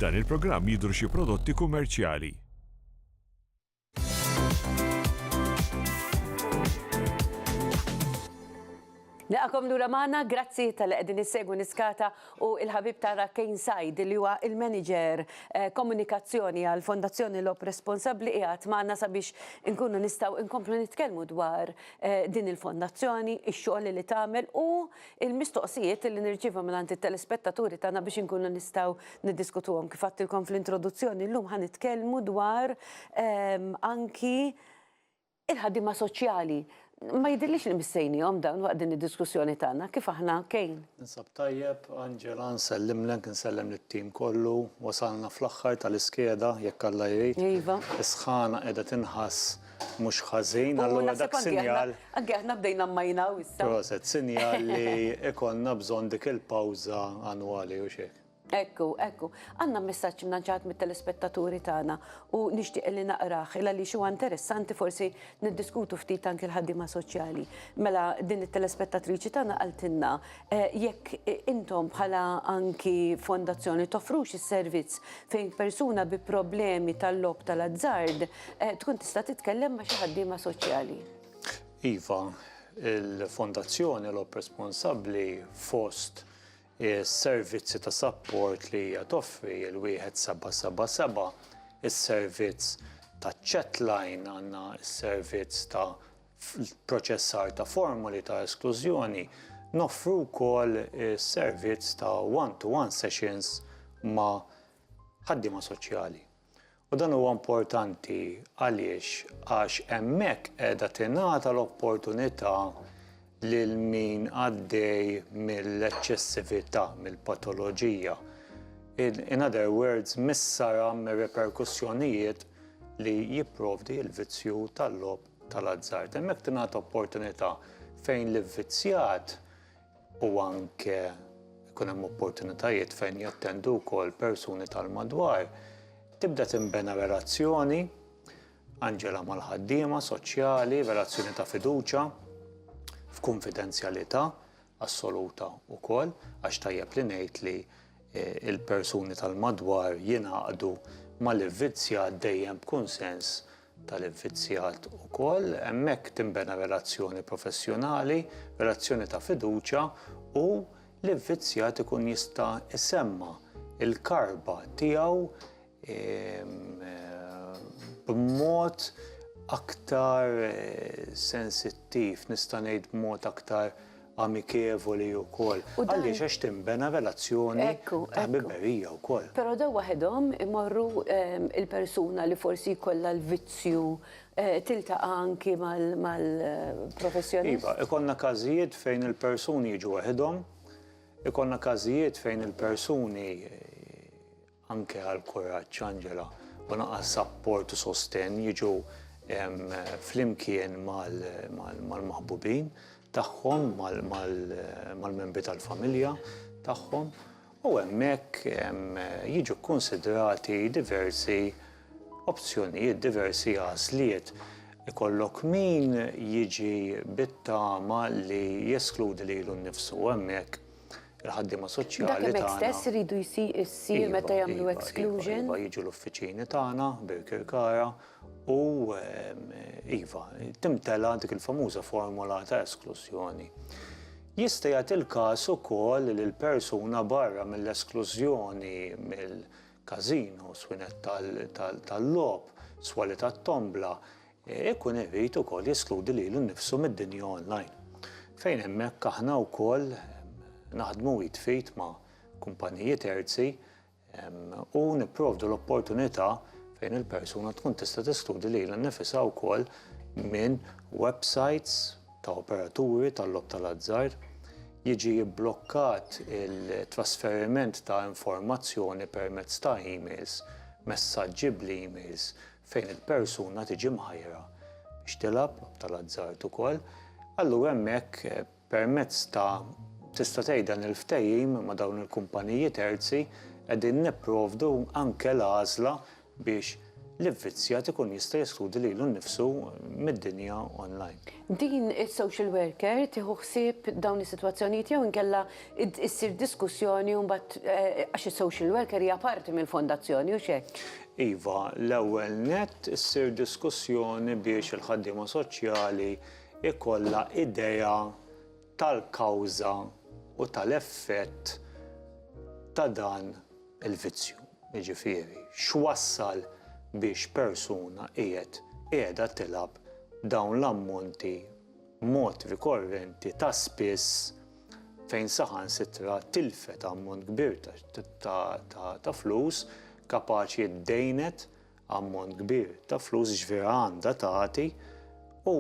F'dan il-programm jidhru xi prodotti kummerċjali. Naqakom lura magħna, grazzi tal-li qegħdin issegwu niskata u il-ħabib tara Kane Said li huwa il-manager komunikazzjoni għal Fondazzjoni Lob Responsabbli qiegħed magħna sabiex inkunu nistgħu inkomplu nitkellmu dwar din il-fondazzjoni, ix-xogħol li tagħmel u il-mistoqsijiet li nirċievu mingħand it-telespettaturi tagħna biex inkunu nistgħu niddiskutuhom. Kif għattilkom fl-introduzzjoni llum ħanitkellmu dwar anki il-ħaddiema soċjali. Ma jidillix li missejnijom dawn waqt din id-diskussjoni tagħna, kif aħna kejn? Ninsab tajjeb, Angela, nsellimlek, nsellem lit-tim kollu, wasalna fl-aħħar tal-iskeda jekk Alla jrid. Iva. Isħana qiegħda tinħass mhux ħażin, allura dak sinjal. Anke aħna bdejna mmajnaw issa. Proset, sinjal li ikollna bżonn dik il-pawża annwali u xejn. Ekku. Għandna messaġġ mnaġġat mit-telespettaturi tagħna u nixtieq li naqrah il għaliex huwa interessanti forsi niddiskutu ftit anke l-ħaddiema soċjali. Mela din it-telespettatriċi tagħna qaltilna jekk intom bħala anki fondazzjoni toffrux is-servizz fejn persuna bi problemi tal-lob tal-azzard tkun tista' titkellem ma' xi ħaddiema soċjali. Iva, il-Fondazzjoni Lob Responsabbli fost is-servizzi ta' support li hija toffri il-1777, is-servizz ta' chatline għandna is-servizz ta' proċessar ta' formuli ta' esklużjoni, noffru wkoll is-servizz ta' one-to-one sessions ma' ħaddiema soċjali. U dan huwa importanti għax hemmhekk qiegħda tingħata l-opportunità lil min għaddej mill-eċċessività, mill-patoloġija. In other words, missara mir-reperkussjonijiet li jipprovdi l-vizzju tal-lob tal-azzard. Hemmhekk tingħata opportunità fejn l-vizzjat u anke ikun hemm opportunitajiet fejn jattendu wkoll persuni tal-madwar, tibda tinbena relazzjoni, Angela mal-ħaddiema soċjali, relazzjoni ta' fiduċja, f'konfidenzjalità assoluta wkoll għax tajjeb li ngħid li l-persuni tal-madwar jingħaqdu mal-ivvizzjat dejjem b'kunsens tal-ivvizzjat ukoll, hemmhekk tinbena relazzjoni professjonali, relazzjoni ta' fiduċja u l-ivvizzjat ikun jista' isemma il-karba tiegħu b'mod aktar sensittiv, nista' ngħid b'mod aktar amikevoli wkoll. Għaliex għax tinbena relazzjoni ta' ħbiberija wkoll. Però daw waħedhom imorru il-persuna li forsi jkollha l-vizzju tiltaqa' anki mal-professjonist. Iva, ikollna każijiet fejn il-persuni jiġu waħedhom, ikollna każijiet fejn il-persuni anke għal kuraġġ Angela u naqas sapport u sosten jiġu flimkien mal-maħbubin tagħhom, mal-membri tal-familja tagħhom u hemmhekk jiġu kkunsidrati diversi opzjonijiet, diversi għażliet. Ikollok min jiġi bit-tama li jeskludi lilu nnifsu hemmhekk il-ħaddiema soċjali tagħna. Dak stess iridu jsir meta jagħmlu exclusion. Iva, jiġu l-uffiċini tagħna b'Kirkara u iva, timtela dik il-famuża formula ta' esklużjoni. Jista' jagħti il-każ ukoll li l-persuna barra mill-esklużjoni mill-każino, swinet tal-lob, swali tat-tombla, ikun irid ukoll jeskludi lilu nnifsu mid-dinja online. Fejn hemmhekk aħna wkoll naħdmu jitfit ma' kumpaniji terzi u nipprovdu l-opportunità fejn il-persuna tkun tista' teskludi lilha nnifisha wkoll minn websites ta' operaturi tal-lob tal-azzard, jiġi blokkat il-trasferiment ta' informazzjoni permezz ta' emails, messaġġi bl-emails fejn il-persuna tiġi mħajra biex tilab tal-azzard ukoll. Allura hemmhekk permezz ta' tista' tgħidha il-ftehim ma' dawn il-kumpaniji terzi qegħdin nipprovdu anke l-għażla biex l-vvizzjat ikun jista' jeskludi lilu nnifsu mid-dinja online. Din is-social worker tieħu ħsieb dawn is-sitwazzjonijiet jew inkella issir diskussjoni u mbagħad għax is-social worker hija parti mill-fondazzjoni u x'hekk. Iva, l-ewwel nett issir diskussjoni biex il-ħaddiema soċjali ikollha idea tal-kawża u tal-effett ta' dan il-vizzju. Jiġifieri, x'wassal biex persuna qiegħda tilab dawn l-ammonti mod rikorrenti ta' spiss fejn saħansitra tilfet ammont kbir ta' flus kapaċi ddejnet ammont kbir ta' flus ġvera għandha tagħti u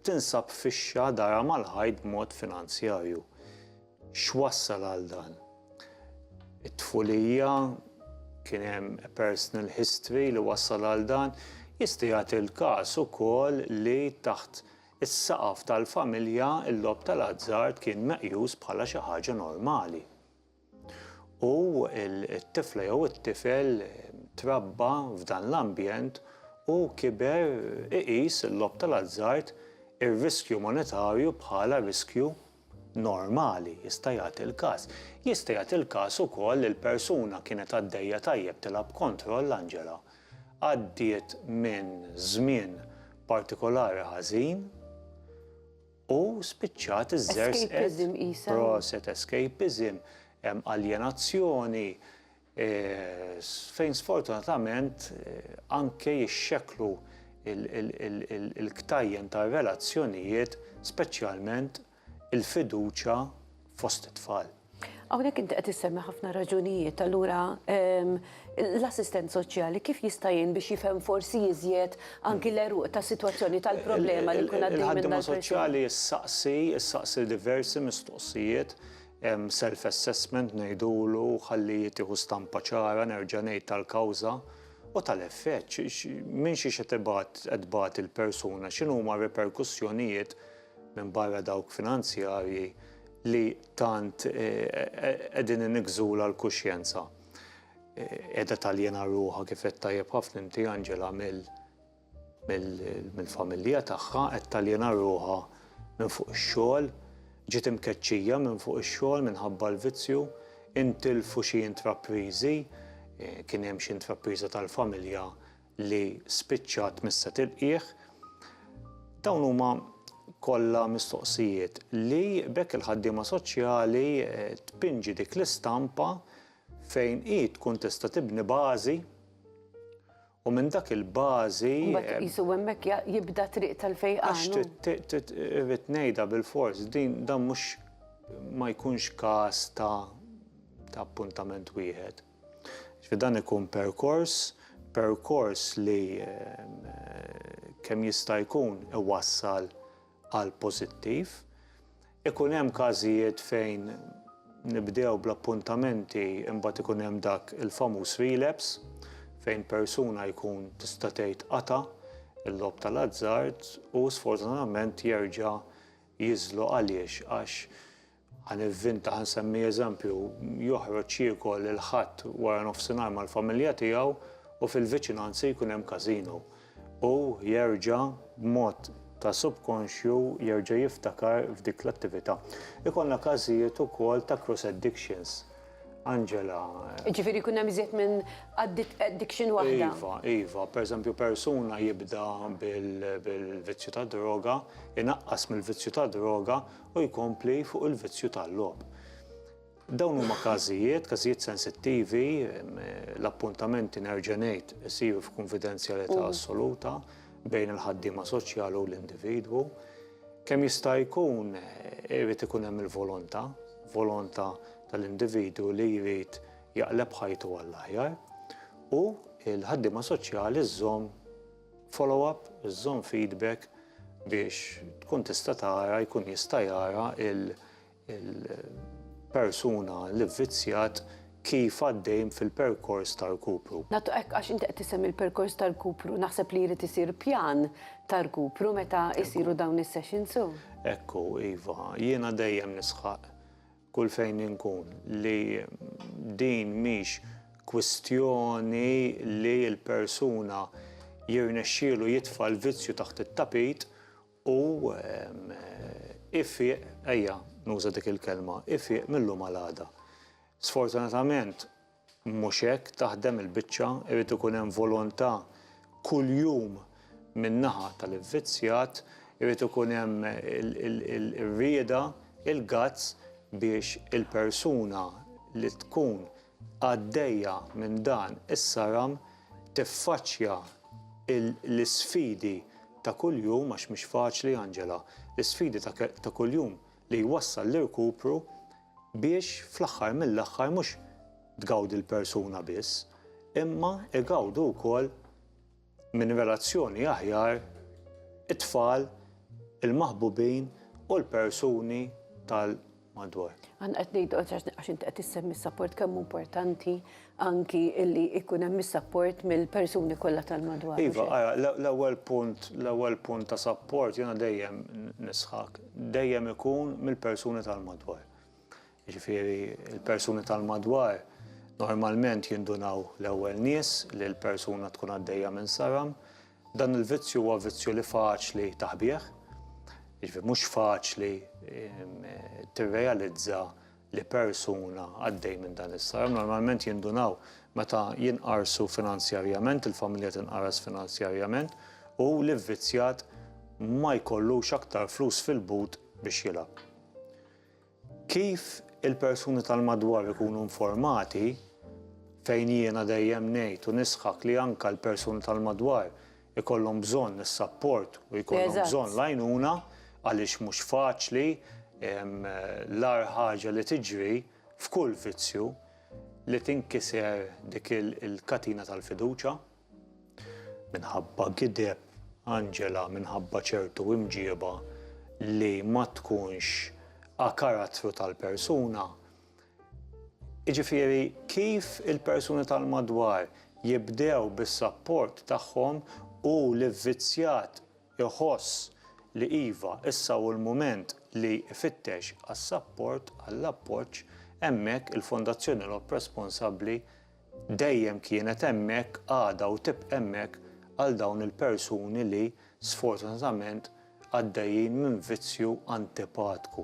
tinsab fixxa dara mal-ħajt b'mod finanzjarju. X'wassal għal dan? It-tfulija kien hemm personal history li wassal għal dan, jista' jagħti l-każ ukoll li taħt is-saqaf tal-familja l-logħob tal-azzard kien meqjus bħala xi ħaġa normali. U t-tifla jew it-tifel trabba f'dan l-ambjent u kiber iqis il-logħob tal-azzard ir-riskju monetarju bħala riskju normali, jista' jagħti l-każ. Jista' jagħti l-każ ukoll li l-persuna kienet għaddejja tajjeb tilab kontroll Anġela. Għaddiet minn żmien partikolari ħażin u spiċċat iż-żers proset escapism, hemm aljenazzjoni fejn sfortunatament anke jixxekklu il-ktajjen tar-relazzjonijiet, speċjalment il-fiduċja fost it-tfal. Hawnhekk inti qed issemmi ħafna raġunijiet, allura l-assistent soċjali kif jista' jgħin biex jifhem forsi jiżjed anki l-eruq ta' sitwazzjoni tal-problema li jkun għaddej minn il-ħaddiema soċjali issaqsi diversi mistoqsijiet, self-assessment ngħidulu, ħalli jieħu stampa ċara nerġa' ngħid tal-kawża u tal-effett, minn xi qed tbagħat il-persuna, x'inhuma reperkussjonijiet minn barra dawk finanzjarji li tant qegħdin inigżula l-kuxjenza. Qiegħda taljena ruħha kif qed tajjeb ħafna inti Anġela mill-familja tagħha qed taljena ruħha minn fuq ix-xogħol, ġiet imkeċċija minn fuq ix-xogħol minħabba l-vizzju, intilfu xi intrapriżi, kien hemm xi intrapriża tal-familja li spiċċat missa tilqih. Dawn huma kollha mistoqsijiet li bekk il-ħaddiema soċjali tpinġi dik l-istampa fejn hi tkun tista' tibni bażi u minn dak il-bażi mbagħad qisu hemmhekk jibda triq tal-fejqan. Għax irrid ngħidha bil-fors dan mhux ma jkunx każ ta' appuntament wieħed. Dan ikun perkors li kemm jista' jkun iwassal għal pożittiv. Ikun hemm każijiet fejn nibdew bl-appuntamenti imbagħad ikun hemm dak il-famuż relapse fejn persuna jkun tista' tgħid qata' il-logħob tal-azzard u sfortunatament jerġa' jiżlu għaliex għax ħanivvinta ħansemmi eżempju joħroġ jiekol il-ħadd wara nofsinhar mal-familja tiegħu u fil-viċinanzi jkun hemm każino u jerġa' b'mod ta' subconsciu jerġa' jiftakar f'dik l-attività. Ikollna każijiet ukoll ta' cross addictions. Anġela. Ġifieri jkun hemm iżjed minn addiction waħda. Iva, pereżempju persuna jibda bil-vizzju ta' droga, inaqqas mill-vizzju ta' droga u jkompli fuq il-vizzju tal-logħob. Dawn huma każijiet sensittivi, l-appuntamenti nerġa' ngħid isiru f'konfidenzjalità assoluta bejn il-ħaddiema soċjali u l-individwu. Kemm jista' jkun irid ikun hemm il-volontà tal-individwu li jrid jaqleb ħajtu għall-aħjar u l-ħaddiema soċjali żżomm follow-up, żżomm feedback biex tkun tista' tara, jkun jista' jara il-persuna li vvizzjat kif għaddejjem fil-perkors tal-kupru. Nagħtu hekk għax inti qed tisemmi l-perkors tal-kupru, naħseb li jrid isir pjan tal-kupru meta jsiru dawn is-sessions. Ekku, Iva, jiena dejjem nisħaq kull fejn inkun li din mhix kwistjoni li l-persuna jirnexxielu jitfa' l-vizzju taħt it-tapit u ifiq, ejja nuża dik il-kelma, ifiq mill-lum għal-għada. Sfortunatament mhux hekk taħdem il-biċċa, irid ikun hemm volontà kuljum min-naħa tal-ivvizzjat, irid ikun hemm il-rieda, il-gazz biex il-persuna li tkun għaddejja minn dan is-saram tiffaċċja l-isfidi ta' kuljum għax mhix faċli Anġela, l-isfidi ta' kuljum li jwassal l-irkupru biex fl-aħħar mill-aħħar mhux tgawdi l-persuna biss, imma igawdu wkoll minn relazzjoni aħjar it-tfal, il-maħbubin u l-persuni tal-madwar. Għan qed ngħidu għax inti qed issemmi s-support kemm importanti anki illi ikun hemm is-support mill-persuni kollha tal-madwar. Iva, l-ewwel punt ta' support jiena dejjem nisħaq, dejjem ikun mill-persuni tal-madwar. Jiġifieri il-persuni tal-madwar normalment jindunaw l-ewwel nies li l-persuna tkun għaddejja minn saram. Dan il-vizzju huwa vizzju li faċli taħbih. Jiġifieri mhux faċli tirrealizza li persuna għaddej minn dan is-saram. Normalment jindunaw meta jinqarsu finanzjarjament, il-familja tinqaras finanzjarjament u l-ivvizzjat ma jkollux aktar flus fil-but biex jilgħab. Kif il-persuni tal-madwar ikunu informati fejn jiena dejjem ngħid u nisħaq li anke l-persuni tal-madwar ikollhom bżonn is-support u jkollhom bżonn l-għajnuna għaliex mhux faċli l-ar ħaġa li tiġri f'kull vizzju li tinkiser dik il-katina tal-fiduċja minħabba gideb Anġela minħabba ċertu imġieba li ma tkunx karattru tal-persuna. Jiġifieri kif il-persuni tal-madwar jibdew bis-support tagħhom u l-ivvizzjat iħoss li iva issa hu l-mument li ifittex għas-support għall-appoġġ hemmhekk il-Fondazzjoni Lob Responsabbli dejjem kienet hemmhekk għadha u tibqa' hemmhekk għal dawn il-persuni li sfortunatament għaddejjin minn vizzju antipatku.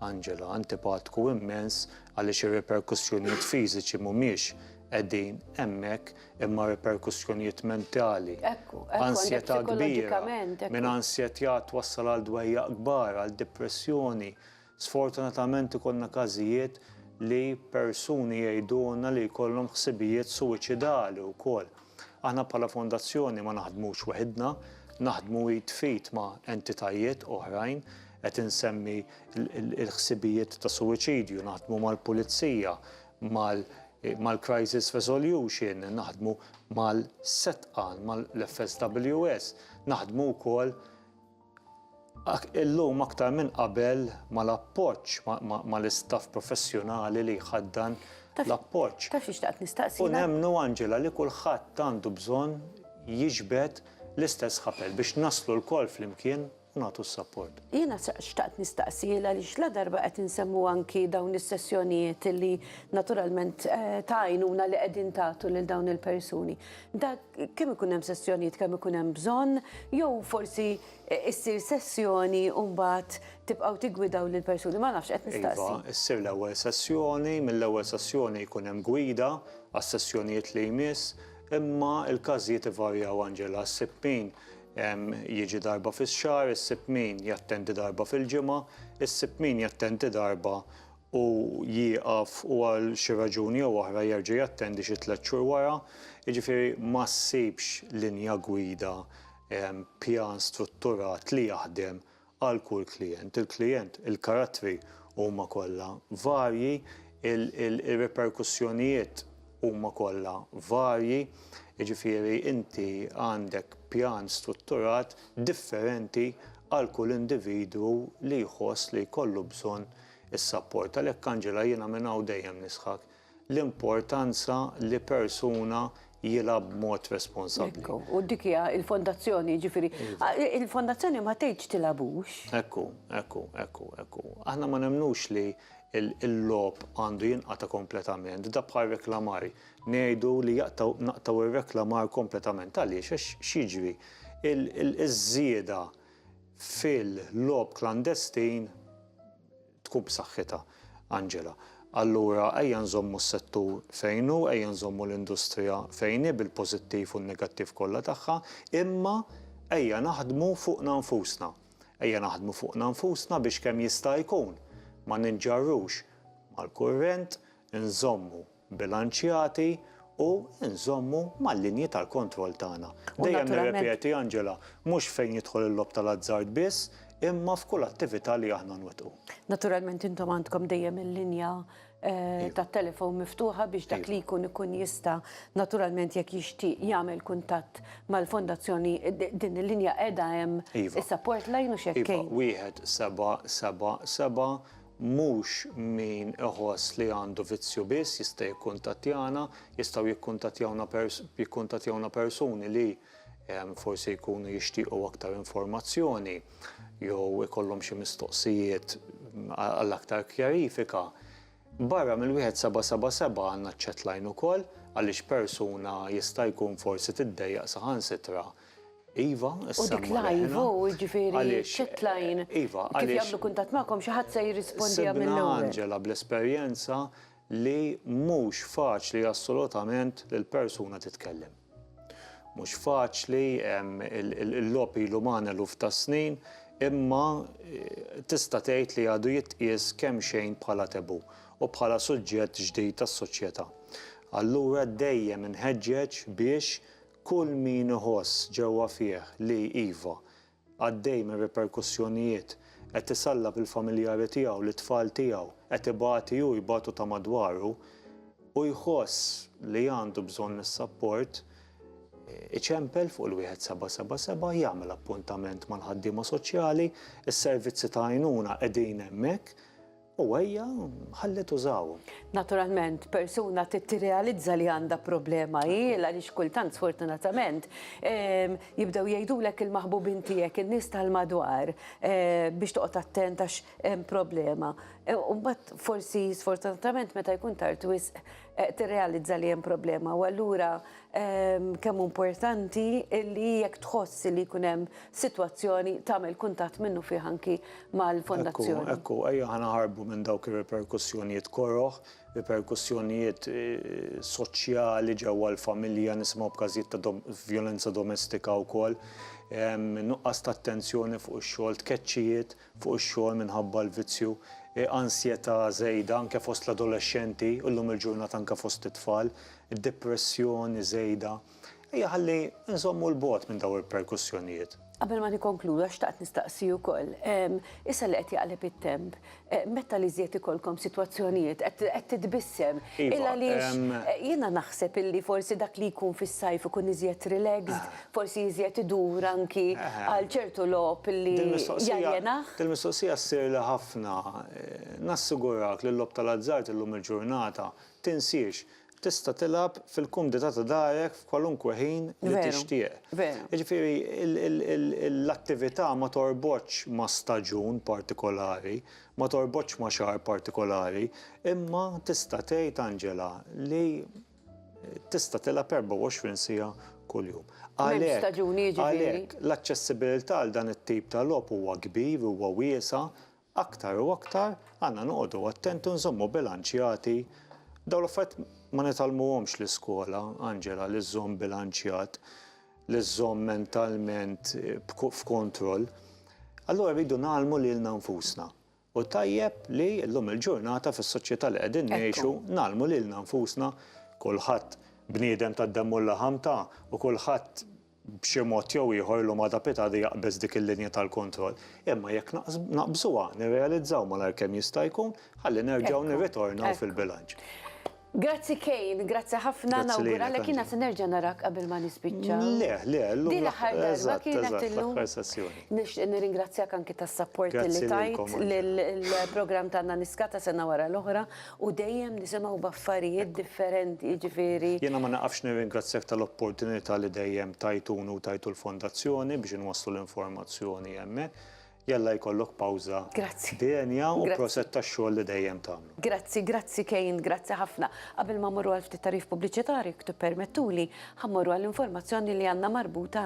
Anġela, antipatku immens għaliex ir-reperkussjonijiet fiżiċi mhumiex qegħdin hemmhekk imma reperkussjonijiet mentali. Ansjetà kbira, minn ansjetà twassal għal dwejja kbar, għal depressjoni. Sfortunatament ikollna każijiet li persuni jgħidulna li jkollhom ħsibijiet suwiċidali wkoll. Aħna bħala fondazzjoni ma naħdmux waħedna, naħdmu jitfit ma' entitajiet oħrajn, qed insemmi l-ħsibijiet ta' suwiċidju, naħdmu mal-pulizija, mal-crisis resolution, naħdmu mal-setqan, mal-FSWS, naħdmu wkoll illum aktar minn qabel mal-appoġġ mal-istaff professjonali li jħaddan l-appoġġ. Taf xtaqt nistaqsi. U nemnu Anġela li kulħadd għandu bżonn jiġbed l-istess ħapel biex naslu l-kol flimkien u nagħtu s-support. Jiena xtaqt nistaqsi għaliex la darba qed insemmu anki dawn is-sessjonijiet li naturalment ta' għajnuna li qegħdin tagħtu lil dawn il-persuni. Dak kemm ikun hemm sessjonijiet kemm ikun hemm bżonn jew forsi issir sessjoni u mbagħad tibqgħu tigwidaw lill-persuni ma nafx qed nistaqsi. Iva, issir l-ewwel sessjoni, mill-ewwel sessjoni jkun hemm gwida għas-sessjonijiet li jmiss, imma l-każijiet ivarjaw Anġela s-sibbin jiġi darba fix-xahar, is-sibbin jattendi darba fil-ġimgħa, is-sibbin jattendi darba u jieqaf u għal xi raġuni jew oħra jerġa' jattendi xi 3 xhur wara. Jiġifieri ma ssibx linja gwida pjan strutturat li jaħdem għal kull klient. Il-klient, il-karattri huma kollha varji, il-reperkussjonijiet huma kollha varji, jiġifieri inti għandek pjan strutturat differenti għal kull individwu li jħoss li jkollu bżonn is-support. Għalhekk Anġela jiena minn hawn dejjem nisħaq l-importanza li persuna jilab b'mod responsabbli. U dik hija il-fondazzjoni, ġifieri. Il-fondazzjoni ma tgħidx tilabux. Ekku. Aħna ma nemnux li il-lob għandu jinqata kompletament, da bħal reklamar. Ngħidu li naqtaw ir-reklamar kompletament. Għaliex għax xiġri iż-żieda fil-lob klandestin tkun b'saħħitha, Angela. Allura, ejja nżommu s-settur fejnu, ejja nżommu l-industrija fejni bil-pozittiv u n-negattiv kollha tagħha, imma ejja naħdmu fuqna nfusna. Ejja naħdmu fuqna nfusna biex kemm jista' jkun ma ninġarrux mal-kurrent, nżommu bilanċjati u nżommu mal-linji tal-kontroll tagħna. Dejjem nirrepeti, Angela, mhux fejn jidħol il-lob tal-azzard biss, imma f'kull attività li aħna nwettqu. Naturalment intom għandkom dejjem il-linja tat-telefon miftuħa biex dak li jkun jista' naturalment jekk jixtieq jagħmel kuntatt mal-fondazzjoni din il-linja qiegħda hemm is-support line u x'hemm. Wieħed 777 mhux min iħoss li għandu vizzju biss jista' jikkuntattjana, jistgħu jikkuntattjawna persuni li forsi jkunu jixtiequ aktar informazzjoni jew ikollhom xi mistoqsijiet għall-aktar kjarifika. Barra mill-1777 għandna ċ-chat line ukoll għaliex persuna jista' jkun forsi tiddejjaq saħansitra. Iva, u dik live ġifieri chat line. Iva, kif jagħmlu kuntatt magħkom xi ħadd se jirrispondi mill-ewwel. Angela bl-esperjenza li mhux faċli assolutament li l-persuna titkellem. Mhux faċli il-lob ilu magħna eluf ta' snin, imma tista' tgħid li għadu jitqies kemm xejn bħala tebu u bħala suġġett ġdid tas-soċjetà. Allura dejjem inħeġġeġ biex kull min iħoss ġewwa fih li iva għaddej minn reperkussjonijiet qed isallab il-familjari tiegħu, l-tfal tiegħu, qed ibati hu jbatu ta' madwaru u jħoss li għandu bżonn is-support iċempel fuq il-1777 jagħmel appuntament mal-ħaddiema soċjali, is-servizzi ta' għajnuna qegħdin hemmhekk u ejja ħalli tużawhom. Naturalment, persuna tirrealizza li għandha problema għaliex kultant sfortunatament jibdew jgħidulek il-maħbubin tiegħek in-nies tal-madwar biex toqgħod attent għax hemm problema. U mbagħad forsi sfortunatament meta jkun tard wisq tirrealizza li hemm problema u allura kemm importanti li jekk tħoss li jkun hemm sitwazzjoni tagħmel kuntatt minnu fih anki mal-fondazzjoni. Ekku, ejja ħanaħarbu minn dawk ir-reperkussjonijiet koroħ, reperkussjonijiet soċjali ġewwa l-familja nisimgħu b'każijiet ta' vjolenza domestika wkoll, nuqqas ta' attenzjoni fuq ix-xogħol, tkeċċijiet fuq ix-xogħol minħabba l-vizzju, ansjetà żejda anke fost l-adolescenti u llum il-ġurnata anke fost it-tfal, depressjoni żejda. Ejja ħalli nżommu l-bogħod minn dawn il-reperkussjonijiet. Qabel ma nikkonkluda xtaqt nistaqsi wkoll. Issa li qed jaqleb it-temp, meta li żied ikolkom sitwazzjonijiet qed titbissem. Illa għaliex jiena naħseb illi forsi dak li jkun fis-sajf ikun iżjed relaxed, forsi iżjed idur anki għal ċertu lob illi jgħajjenaħ. Il-mistoqsija ssir li ħafna nassigurak li l-lob tal-azzard illum il-ġurnata tinsiex tista' tilab fil-kumdità ta' darek f'kwalunkwe ħin li tixtieq. Jiġifieri l-attività ma torbotx ma' staġun partikolari, ma torbotx ma' xahar partikolari, imma tista' tgħid Angela li tista' tilab 24 siegħa kuljum. Għalhekk l-aċċessibilità għal dan it-tip ta' logħob huwa kbir, huwa wiesa', aktar u aktar għandna noqogħdu attenti nżommu bilanċjati. Dawn l-affarijiet ma nitalmuhomx l-iskola, Angela, li żżomm bilanċjat, li żżomm mentalment f'kontroll. Allura rridu nagħmlu lilna nfusna. U tajjeb li llum il-ġurnata fis-soċjetà li qegħdin ngħixu nagħmlu lilna nfusna kulħadd bniedem tad-demm u l-laħam ta' u kulħadd b'xi mod jew ieħor l adapita li jaqbeż dik il-linja tal-kontroll. Imma jekk naqbżuha, nirrealizzaw malajr kemm jista' jkun, ħalli nerġgħu nirritornaw fil-bilanċ. Grazzi Kejn, grazzi ħafna, Grazzi nawguralek lilek, kiena Anġela. se nerġa' narak qabel ma nispiċċa. Le, Di l-aħħar darba kienet illum. l-aħħar sessjoni. Nixtieq nirringrazzjak anki tas-support Grazzi li tajt lilkom, Anġela. lill-programm tagħna Niskata sena wara l-oħra u dejjem nisimgħu b'affarijiet differenti, jiġifieri. Jiena ma naqafx nirringrazzjak tal-opportunità li dejjem tajtunu u tajtu l-fondazzjoni biex inwasslu l-informazzjoni hemmhekk. Jalla jkollok pawża Grazzi. denja u Grazzi. proset tax-xogħol li dejjem tagħmlu. Grazzi Kejn, grazzi ħafna. Qabel ma morru għal ftit tarif pubbliċitarju, ktu permettuli, ħammorru għall-informazzjoni li għandna marbuta